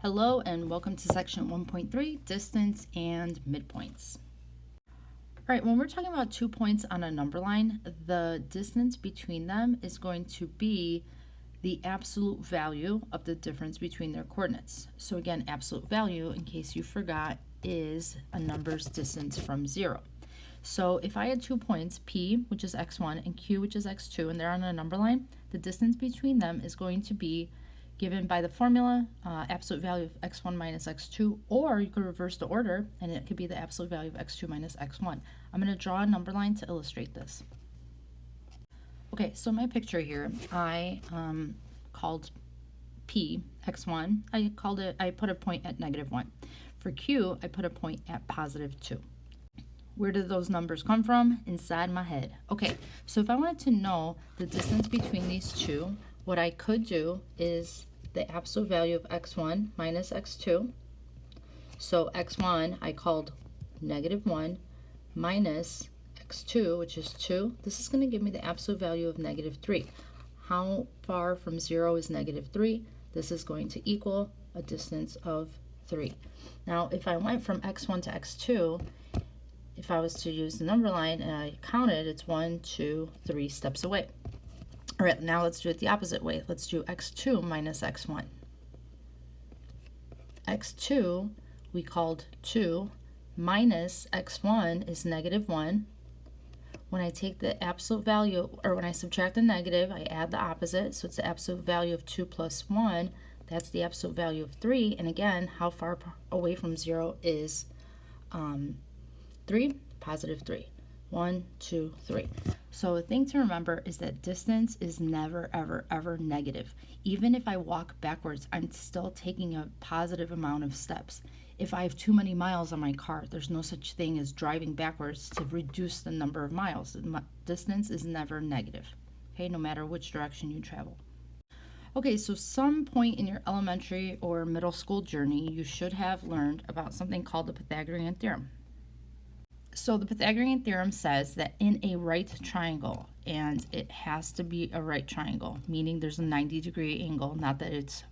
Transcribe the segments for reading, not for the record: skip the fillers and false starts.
Hello and welcome to section 1.3, distance and midpoints. All right, when we're talking about 2 points on a number line, the distance between them is going to be the absolute value of the difference between their coordinates. So again, absolute value, in case you forgot, is a number's distance from 0. So if I had 2 points, P, which is x1, and Q, which is x2, and they're on a number line, the distance between them is going to be given by the formula, absolute value of x1 minus x2, or you could reverse the order, and it could be the absolute value of x2 minus x1. I'm going to draw a number line to illustrate this. Okay, so my picture here, I called P x1. I put a point at -1. For Q, I put a point at +2. Where did those numbers come from? Inside my head. Okay, so if I wanted to know the distance between these two, what I could do is the absolute value of x1 minus x2. So x1 I called -1 minus x2, which is 2. This is going to give me the absolute value of -3. How far from 0 is -3? This is going to equal a distance of 3. Now, if I went from x1 to x2, if I was to use the number line and I counted, it's 1, 2, 3 steps away. All right, now let's do it the opposite way. Let's do x2 minus x1. x2 we called 2 minus x1 is -1. When I take the absolute value, or when I subtract a negative, I add the opposite. So it's the absolute value of 2 plus 1. That's the absolute value of 3. And again, how far away from 0 is 3? +3. 1, 2, 3. So a thing to remember is that distance is never, ever, ever negative. Even if I walk backwards, I'm still taking a positive amount of steps. If I have too many miles on my car, there's no such thing as driving backwards to reduce the number of miles. Distance is never negative, okay, no matter which direction you travel. Okay, so some point in your elementary or middle school journey, you should have learned about something called the Pythagorean theorem. So the Pythagorean theorem says that in a right triangle, and it has to be a right triangle, meaning there's a 90-degree angle, not that it's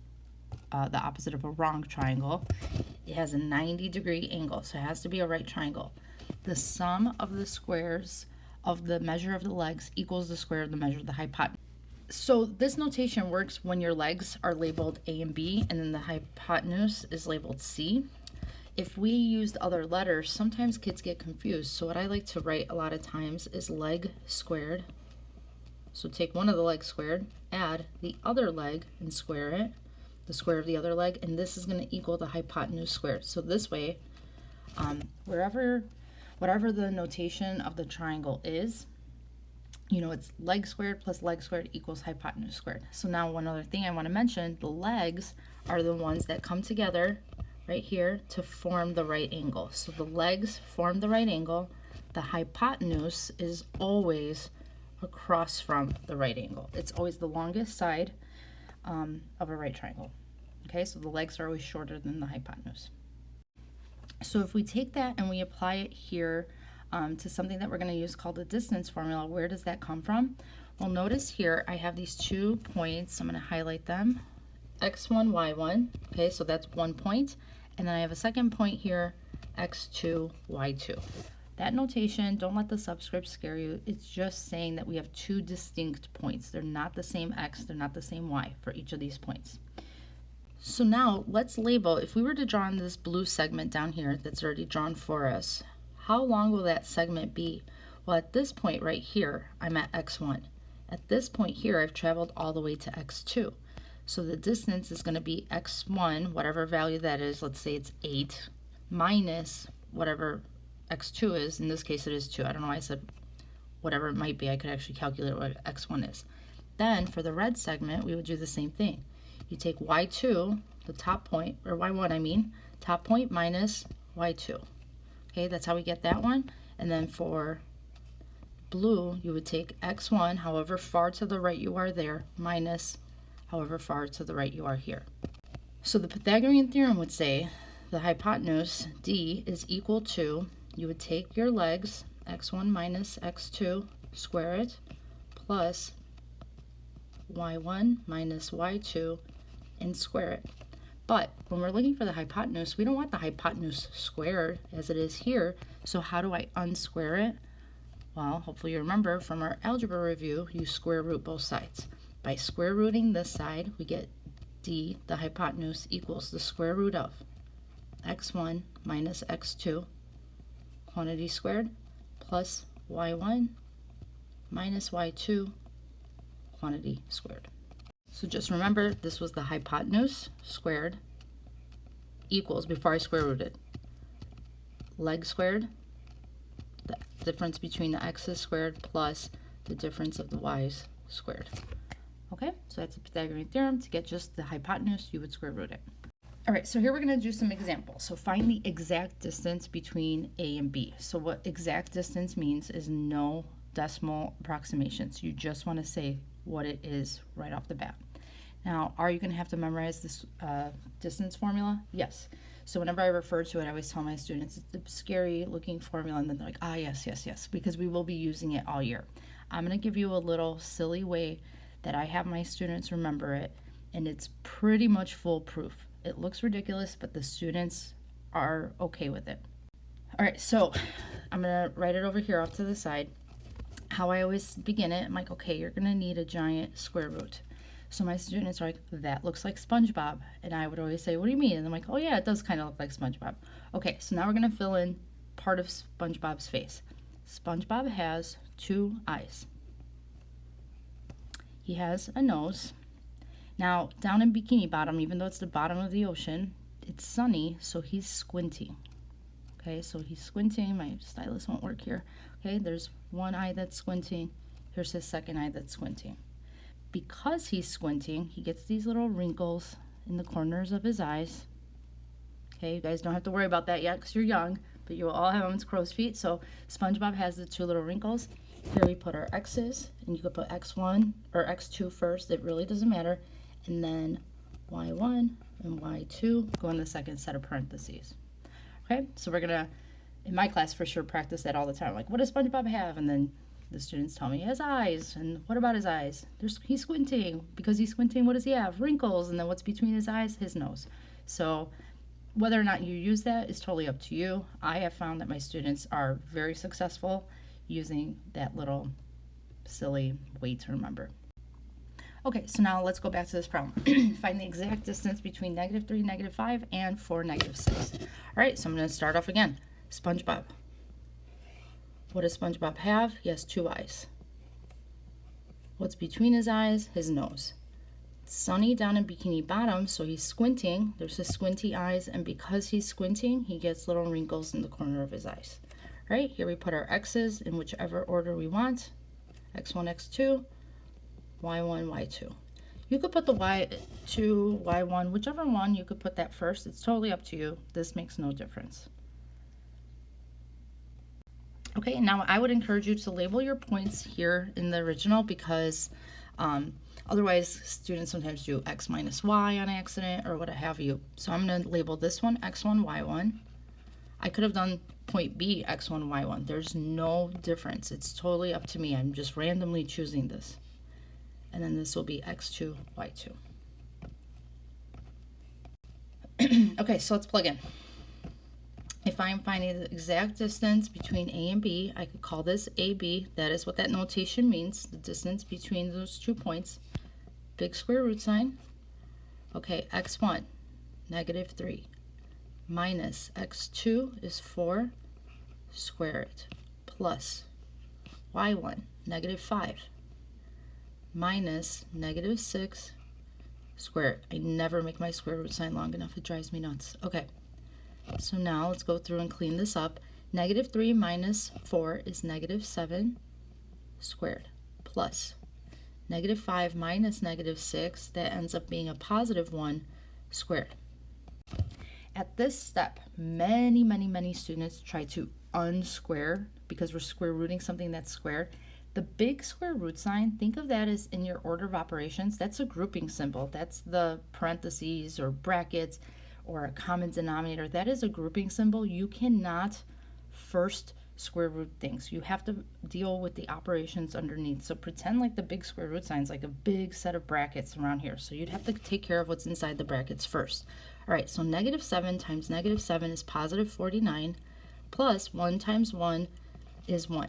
the opposite of a wrong triangle. It has a 90-degree angle, so it has to be a right triangle. The sum of the squares of the measure of the legs equals the square of the measure of the hypotenuse. So this notation works when your legs are labeled A and B, and then the hypotenuse is labeled C. If we used other letters, sometimes kids get confused. So what I like to write a lot of times is leg squared. So take one of the legs squared, add the other leg and square it, the square of the other leg, and this is going to equal the hypotenuse squared. So this way, whatever the notation of the triangle is, you know, it's leg squared plus leg squared equals hypotenuse squared. So now one other thing I want to mention, the legs are the ones that come together right here to form the right angle. So the legs form the right angle. The hypotenuse is always across from the right angle. It's always the longest side of a right triangle. Okay, so the legs are always shorter than the hypotenuse. So if we take that and we apply it here to something that we're going to use called the distance formula, where does that come from? Well, notice here I have these 2 points. I'm going to highlight them. x1, y1. Okay, so that's 1 point. And then I have a second point here, x2, y2. That notation, don't let the subscript scare you. It's just saying that we have 2 distinct points. They're not the same x, they're not the same y for each of these points. So now let's label, if we were to draw on this blue segment down here that's already drawn for us, how long will that segment be? Well, at this point right here, I'm at x1. At this point here, I've traveled all the way to x2. So the distance is going to be x1, whatever value that is, let's say it's 8, minus whatever x2 is. In this case, it is 2. I don't know why I said whatever it might be. I could actually calculate what x1 is. Then for the red segment, we would do the same thing. You take y2, the top point, or y1 I mean, top point minus y2. Okay, that's how we get that one. And then for blue, you would take x1, however far to the right you are there, minus however far to the right you are here. So the Pythagorean theorem would say the hypotenuse, D, is equal to, you would take your legs, x1 minus x2, square it, plus y1 minus y2, and square it. But when we're looking for the hypotenuse, we don't want the hypotenuse squared as it is here. So how do I unsquare it? Well, hopefully you remember from our algebra review, you square root both sides. By square rooting this side, we get d, the hypotenuse, equals the square root of x1 minus x2, quantity squared, plus y1 minus y2, quantity squared. So just remember, this was the hypotenuse squared equals, before I square rooted, leg squared, the difference between the x's squared plus the difference of the y's squared. Okay, so that's a Pythagorean theorem. To get just the hypotenuse, you would square root it. All right, so here we're going to do some examples. So find the exact distance between A and B. So what exact distance means is no decimal approximations. You just want to say what it is right off the bat. Now, are you going to have to memorize this distance formula? Yes. So whenever I refer to it, I always tell my students it's a scary looking formula, and then they're like, ah, yes, yes, yes, because we will be using it all year. I'm going to give you a little silly way that I have my students remember it, and it's pretty much foolproof. It looks ridiculous, but the students are okay with it. All right, so I'm going to write it over here off to the side. How I always begin it, I'm like, okay, you're going to need a giant square root. So my students are like, that looks like SpongeBob. And I would always say, what do you mean? And I'm like, oh yeah, it does kind of look like SpongeBob. Okay, so now we're going to fill in part of SpongeBob's face. SpongeBob has 2 eyes. He has a nose. Now, down in Bikini Bottom, even though it's the bottom of the ocean, it's sunny, so he's squinting. Okay, so he's squinting. My stylus won't work here. Okay, there's one eye that's squinting. Here's his second eye that's squinting. Because he's squinting, he gets these little wrinkles in the corners of his eyes. Okay, you guys don't have to worry about that yet because you're young, but you will all have them as crow's feet. So SpongeBob has the 2 little wrinkles. Here we put our x's, and you could put x1 or x2 first. It really doesn't matter. And then y1 and y2 go in the second set of parentheses. Okay, so we're gonna, in my class for sure, practice that all the time. Like, what does SpongeBob have? And then the students tell me he has eyes. And what about his eyes? He's squinting. Because he's squinting, what does he have? Wrinkles. And then what's between his eyes? His nose. So whether or not you use that is totally up to you. I have found that my students are very successful using that little silly way to remember. Okay, so now let's go back to this problem. Find the exact distance between -3, -5, and 4, -6. All right, so I'm going to start off again. SpongeBob. What does SpongeBob have? He has 2 eyes. What's between his eyes? His nose. It's sunny down in Bikini Bottom, so he's squinting. There's his squinty eyes, and because he's squinting, he gets little wrinkles in the corner of his eyes. All right, here we put our x's in whichever order we want. x1, x2, y1, y2. You could put the y2, y1, whichever one, you could put that first. It's totally up to you. This makes no difference. Okay, now I would encourage you to label your points here in the original because otherwise students sometimes do x minus y on accident or what have you. So I'm going to label this one x1, y1. I could have done point B, x1, y1. There's no difference. It's totally up to me. I'm just randomly choosing this. And then this will be x2, y2. Okay, so let's plug in. If I'm finding the exact distance between A and B, I could call this AB. That is what that notation means, the distance between those 2 points. Big square root sign. Okay, x1, -3, minus x2 is 4, square it, plus y1, -5, minus -6, square it. I never make my square root sign long enough. It drives me nuts. Okay. So now let's go through and clean this up. -3 minus 4 is -7 squared plus -5 minus -6, that ends up being a +1 squared. At this step, many students try to unsquare because we're square rooting something that's squared. The big square root sign, think of that as in your order of operations. That's a grouping symbol. That's the parentheses or brackets or a common denominator. That is a grouping symbol. You cannot first square root things. You have to deal with the operations underneath. So pretend like the big square root sign is like a big set of brackets around here. So you'd have to take care of what's inside the brackets first. All right, so -7 times -7 is positive 49, plus 1 times 1 is 1.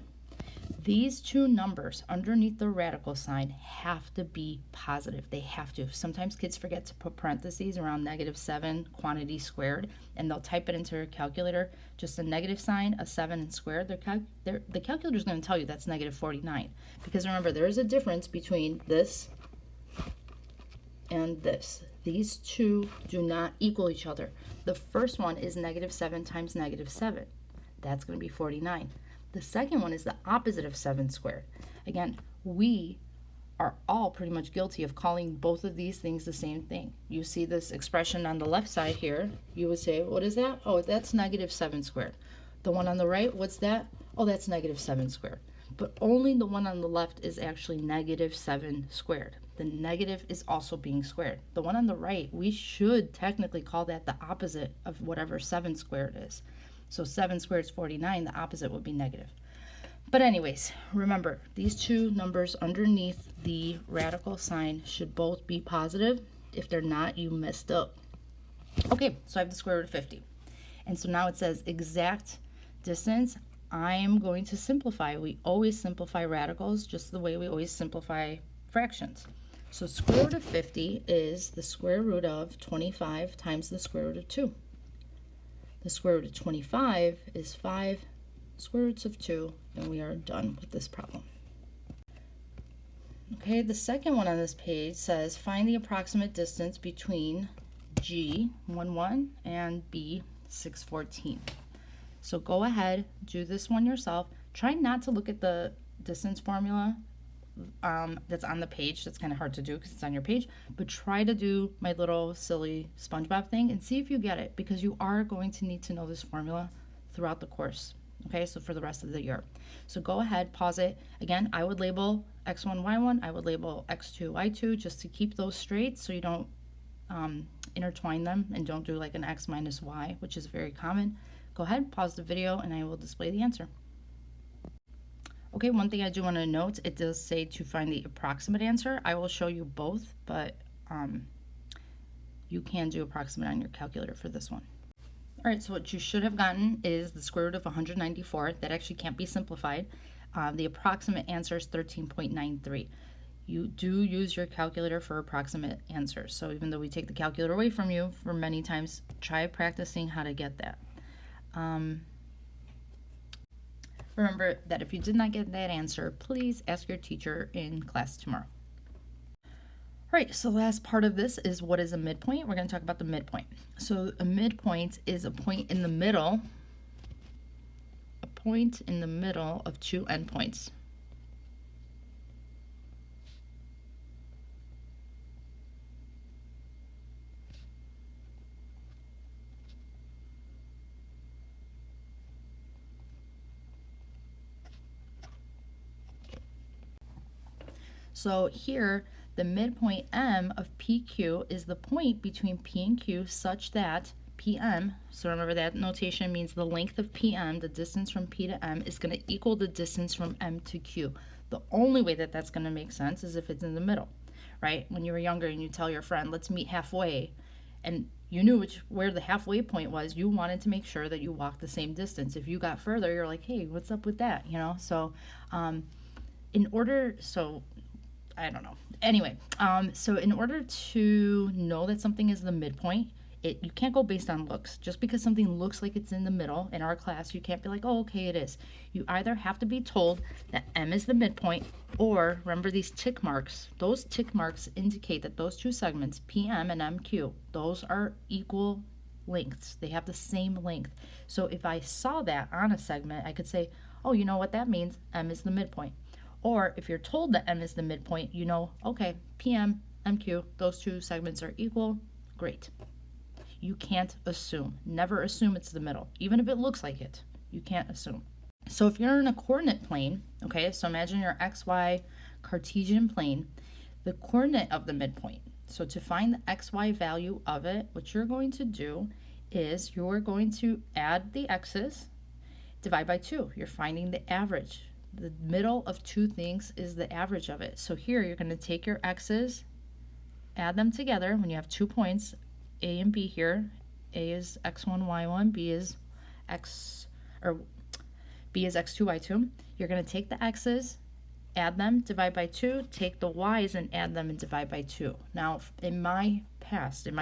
These two numbers underneath the radical sign have to be positive. They have to. Sometimes kids forget to put parentheses around -7 quantity squared, and they'll type it into their calculator, just a negative sign, a 7 and squared. The calculator is going to tell you that's -49. Because remember, there is a difference between this and this. These two do not equal each other. The first one is -7 times -7. That's going to be 49. The second one is the opposite of 7 squared. Again, we are all pretty much guilty of calling both of these things the same thing. You see this expression on the left side here, you would say, what is that? Oh, that's -7 squared. The one on the right, what's that? Oh, that's -7 squared. But only the one on the left is actually -7 squared. The negative is also being squared. The one on the right, we should technically call that the opposite of whatever 7 squared is. So 7 squared is 49, the opposite would be negative. But anyways, remember, these two numbers underneath the radical sign should both be positive. If they're not, you messed up. Okay, so I have the square root of 50. And so now it says exact distance. I'm going to simplify. We always simplify radicals just the way we always simplify fractions. So square root of 50 is the square root of 25 times the square root of 2. The square root of 25 is 5 square roots of 2, and we are done with this problem. Okay, the second one on this page says find the approximate distance between G, 1, 1, and B, 6, 14. So go ahead, do this one yourself. Try not to look at the distance formula that's on the page. That's kind of hard to do because it's on your page, but try to do my little silly SpongeBob thing and see if you get it, because you are going to need to know this formula throughout the course. Okay, so for the rest of the year. So go ahead, pause it. Again, I would label x1, y1. I would label x2, y2, just to keep those straight so you don't intertwine them and don't do like an x minus y, which is very common. Go ahead, pause the video, and I will display the answer. Okay, one thing I do want to note, it does say to find the approximate answer. I will show you both, but you can do approximate on your calculator for this one. All right, so what you should have gotten is the square root of 194. That actually can't be simplified. The approximate answer is 13.93. You do use your calculator for approximate answers. So even though we take the calculator away from you for many times, try practicing how to get that. Remember that if you did not get that answer, please ask your teacher in class tomorrow. All right, so the last part of this is what is a midpoint. We're going to talk about the midpoint. So a midpoint is a point in the middle, of two endpoints. So here, the midpoint M of PQ is the point between P and Q such that PM, so remember that notation means the length of PM, the distance from P to M, is going to equal the distance from M to Q. The only way that that's going to make sense is if it's in the middle, right? When you were younger and you tell your friend, let's meet halfway, and you knew where the halfway point was, you wanted to make sure that you walked the same distance. If you got further, you're like, hey, what's up with that, you know? So I don't know. Anyway, so in order to know that something is the midpoint, you can't go based on looks. Just because something looks like it's in the middle in our class, you can't be like, oh, okay, it is. You either have to be told that M is the midpoint, or remember these tick marks. Those tick marks indicate that those two segments, PM and MQ, those are equal lengths. They have the same length. So if I saw that on a segment, I could say, oh, you know what that means? M is the midpoint. Or if you're told that M is the midpoint, you know, okay, PM, MQ, those two segments are equal, great. You can't assume. Never assume it's the middle. Even if it looks like it, you can't assume. So if you're in a coordinate plane, okay, so imagine your XY Cartesian plane, the coordinate of the midpoint. So to find the XY value of it, what you're going to do is you're going to add the x's, divide by 2. You're finding the average. The middle of two things is the average of it. So here you're going to take your x's, add them together when you have 2 points, a and b here. A is x1, y1, b is x2, y2. You're going to take the x's, add them, divide by 2, take the y's and add them and divide by 2. Now, in my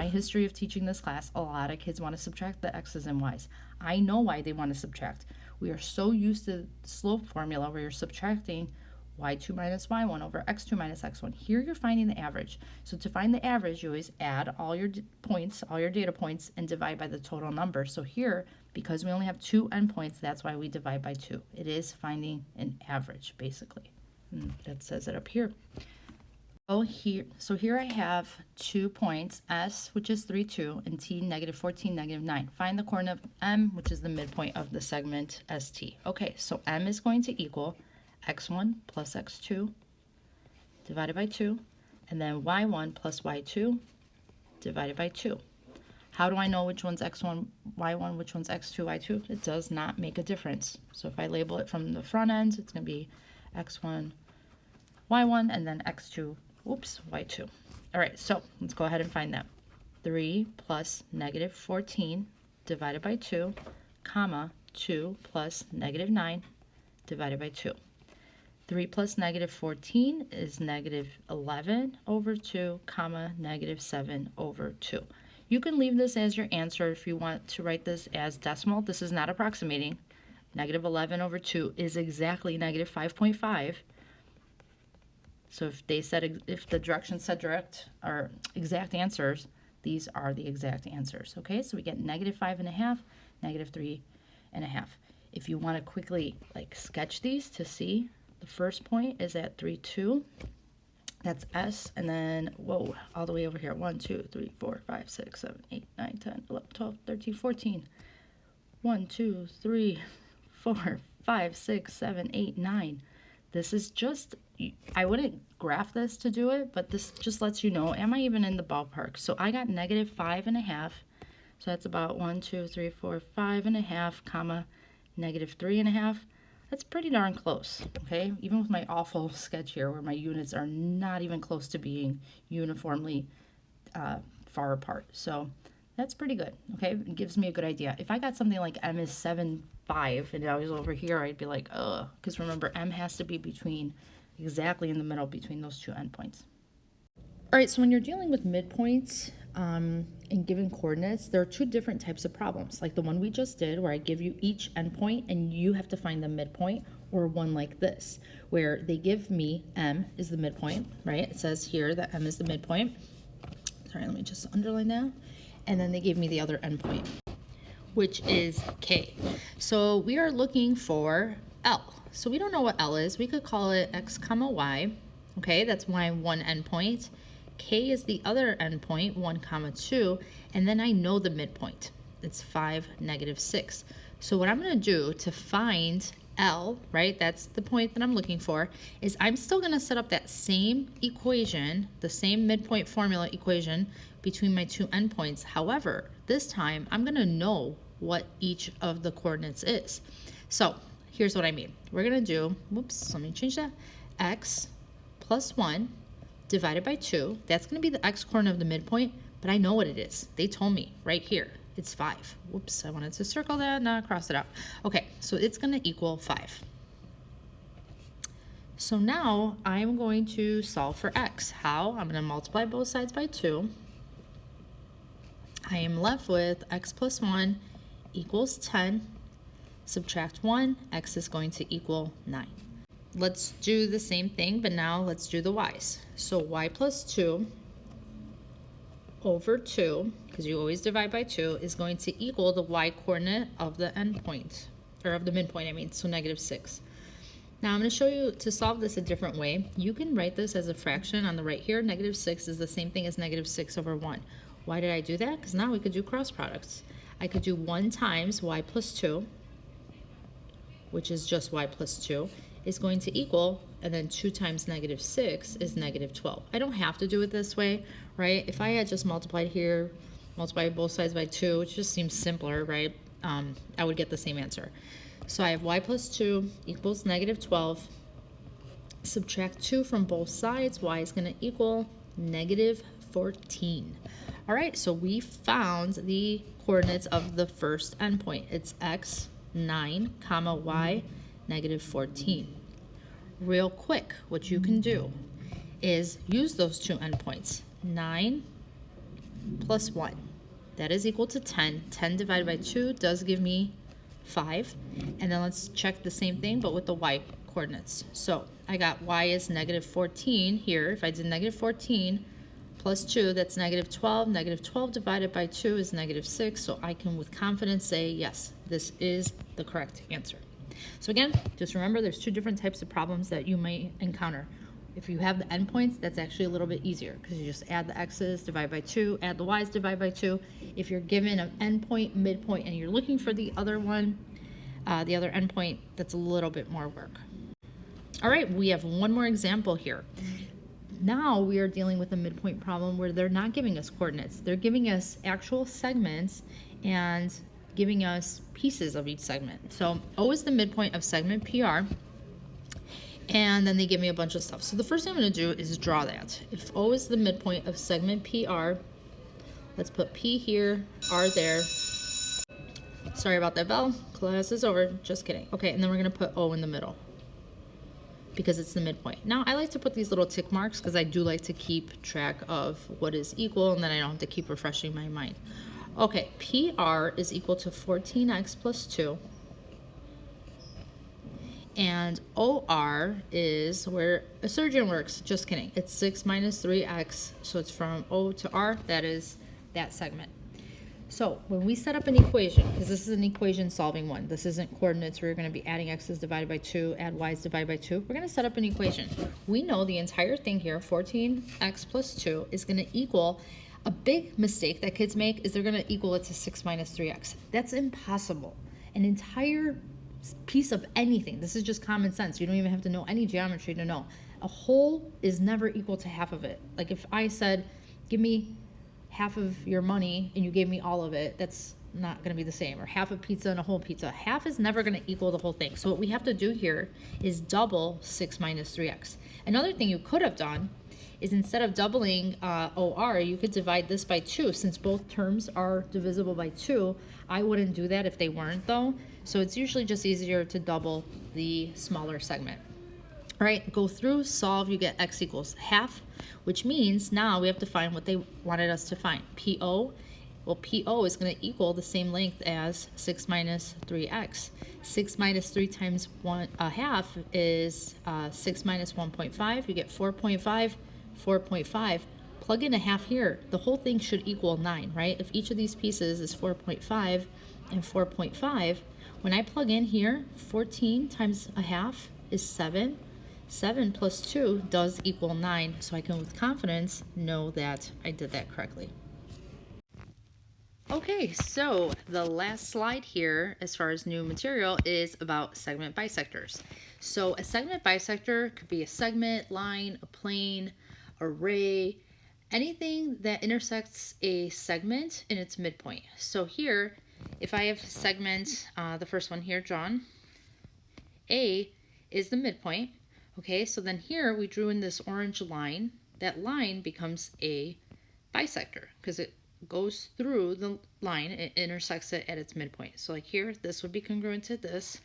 history of teaching this class, a lot of kids want to subtract the x's and y's. I know why they want to subtract. We are so used to the slope formula where you're subtracting y2 minus y1 over x2 minus x1. Here you're finding the average. So to find the average, you always add all your points, all your data points, and divide by the total number. So here, because we only have 2 endpoints, that's why we divide by 2. It is finding an average, basically. And that says it up here. So here I have 2 points, s, which is 3, 2, and t, negative 14, negative 9. Find the coordinate of m, which is the midpoint of the segment st. Okay, so m is going to equal x1 plus x2 divided by 2, and then y1 plus y2 divided by 2. How do I know which one's x1, y1, which one's x2, y2? It does not make a difference. So if I label it from the front end, it's going to be x1, y1, and then x2, y2. All right, so let's go ahead and find that. 3 plus negative 14 divided by 2, comma, 2 plus negative 9 divided by 2. 3 plus negative 14 is negative 11 over 2, comma, negative 7 over 2. You can leave this as your answer if you want to write this as decimal. This is not approximating. Negative 11 over 2 is exactly negative 5.5. So if the directions said direct or exact answers, these are the exact answers. Okay, so we get negative 5.5, negative 3.5. If you want to quickly sketch these to see, the first point is at 3, 2. That's S, and then, all the way over here. 1, 2, 3, 4, 5, 6, 7, 8, 9, 10, 11, 12, 13, 14. 1, 2, 3, 4, 5, 6, 7, 8, 9. This is just, I wouldn't graph this to do it, but this just lets you know, am I even in the ballpark? So I got negative 5.5. So that's about 1, 2, 3, 4, 5.5, comma, negative 3.5. That's pretty darn close, okay? Even with my awful sketch here where my units are not even close to being uniformly far apart. So that's pretty good, okay? It gives me a good idea. If I got something like m is 7.5 and I was over here, I'd be like, ugh, because remember, m has to be exactly in the middle between those two endpoints. All right, so when you're dealing with midpoints and given coordinates, there are 2 different types of problems, like the one we just did where I give you each endpoint and you have to find the midpoint, or one like this where they give me m is the midpoint, right? It says here that m is the midpoint. Sorry, let me just underline that. And then they gave me the other endpoint, which is k. So we are looking for L. So we don't know what L is. We could call it x comma y. Okay, that's my one endpoint. K is the other endpoint, 1, comma 2, and then I know the midpoint. It's 5, negative 6. So what I'm going to do to find L, right, that's the point that I'm looking for, is I'm still going to set up that same equation, the same midpoint formula equation between my 2 endpoints. However, this time I'm going to know what each of the coordinates is. So here's what I mean. We're going to do, let me change that, x plus 1 divided by 2. That's going to be the x coordinate of the midpoint, but I know what it is. They told me right here. It's 5. Whoops, I wanted to circle that, not cross it out. Okay, so it's going to equal 5. So now I'm going to solve for x. How? I'm going to multiply both sides by 2. I am left with x plus 1 equals 10. Subtract 1, x is going to equal 9. Let's do the same thing, but now let's do the y's. So y plus 2 over 2, because you always divide by 2, is going to equal the y coordinate of the endpoint, or of the midpoint, I mean, so negative 6. Now I'm going to show you to solve this a different way. You can write this as a fraction on the right here. Negative 6 is the same thing as negative 6 over 1. Why did I do that? Because now we could do cross products. I could do 1 times y plus 2, which is just y plus 2, is going to equal, and then 2 times negative 6 is negative 12. I don't have to do it this way, right? If I had just multiplied here, multiplied both sides by 2, which just seems simpler, right? I would get the same answer. So I have y plus 2 equals negative 12. Subtract 2 from both sides, y is going to equal negative 14. All right, so we found the coordinates of the first endpoint. It's x, 9, comma, y, negative 14. Real quick, what you can do is use those two endpoints. 9 plus 1, that is equal to 10. 10 divided by 2 does give me 5. And then let's check the same thing, but with the y coordinates. So I got y is negative 14 here. If I did negative 14 plus 2, that's negative 12. Negative 12 divided by 2 is negative 6. So I can with confidence say, yes, this is the correct answer. So again, just remember there's two different types of problems that you may encounter. If you have the endpoints, that's actually a little bit easier because you just add the x's, divide by 2, add the y's, divide by 2. If you're given an endpoint, midpoint, and you're looking for the other one, the other endpoint, that's a little bit more work. All right, we have one more example here. Now we are dealing with a midpoint problem where they're not giving us coordinates. They're giving us actual segments and giving us pieces of each segment. So O is the midpoint of segment PR, and then they give me a bunch of stuff. So the first thing I'm going to do is draw that. If O is the midpoint of segment PR, let's put P here, R there. Sorry about that bell. Class is over. Just kidding. Okay, and then we're going to put O in the middle because it's the midpoint. Now, I like to put these little tick marks because I do like to keep track of what is equal, and then I don't have to keep refreshing my mind. Okay, PR is equal to 14x plus 2. And OR is where a surgeon works. Just kidding. It's 6 minus 3x. So it's from O to R. That is that segment. So when we set up an equation, because this is an equation solving one, this isn't coordinates where you're going to be adding x's divided by 2, add y's divided by 2. We're going to set up an equation. We know the entire thing here, 14x plus 2, is going to equal, a big mistake that kids make is they're going to equal it to 6 minus 3x. That's impossible. An entire piece of anything, this is just common sense. You don't even have to know any geometry to know. A whole is never equal to half of it. Like if I said, give me half of your money and you gave me all of it, that's not going to be the same. Or half a pizza and a whole pizza. Half is never going to equal the whole thing. So what we have to do here is double 6 minus 3x. Another thing you could have done is instead of doubling OR, you could divide this by 2. Since both terms are divisible by 2, I wouldn't do that if they weren't though. So it's usually just easier to double the smaller segment. All right, go through, solve, you get x equals half, which means now we have to find what they wanted us to find. PO, well, PO is going to equal the same length as 6 minus 3x. 6 minus 3 times 1 half is 6 minus 1.5. You get 4.5, 4.5. Plug in a half here. The whole thing should equal 9, right? If each of these pieces is 4.5 and 4.5, when I plug in here, 14 times a half is 7. 7 plus 2 does equal 9, so I can with confidence know that I did that correctly. Okay, so the last slide here as far as new material is about segment bisectors. So a segment bisector could be a segment, line, a plane, array, anything that intersects a segment in its midpoint. So here, if I have segment, the first one here drawn, A is the midpoint. Okay, so then here we drew in this orange line. That line becomes a bisector because it goes through the line, it intersects it at its midpoint. So like here, this would be congruent to this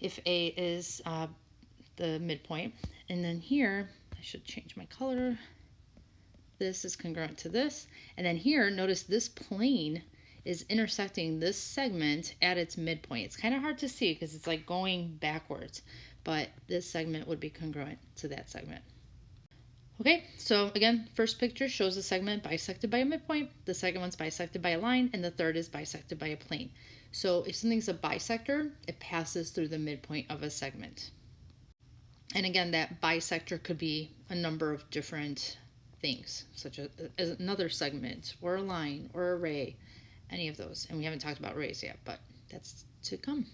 if A is the midpoint. And then here, I should change my color. This is congruent to this. And then here, notice this plane is intersecting this segment at its midpoint. It's kind of hard to see because it's like going backwards, but this segment would be congruent to that segment. Okay, so again, first picture shows a segment bisected by a midpoint, the second one's bisected by a line, and the third is bisected by a plane. So if something's a bisector, it passes through the midpoint of a segment. And again, that bisector could be a number of different things, such as another segment, or a line, or an array, any of those. And we haven't talked about arrays yet, but that's to come.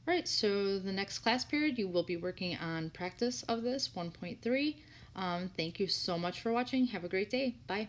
All right, so the next class period, you will be working on practice of this, 1.3. Thank you so much for watching. Have a great day. Bye.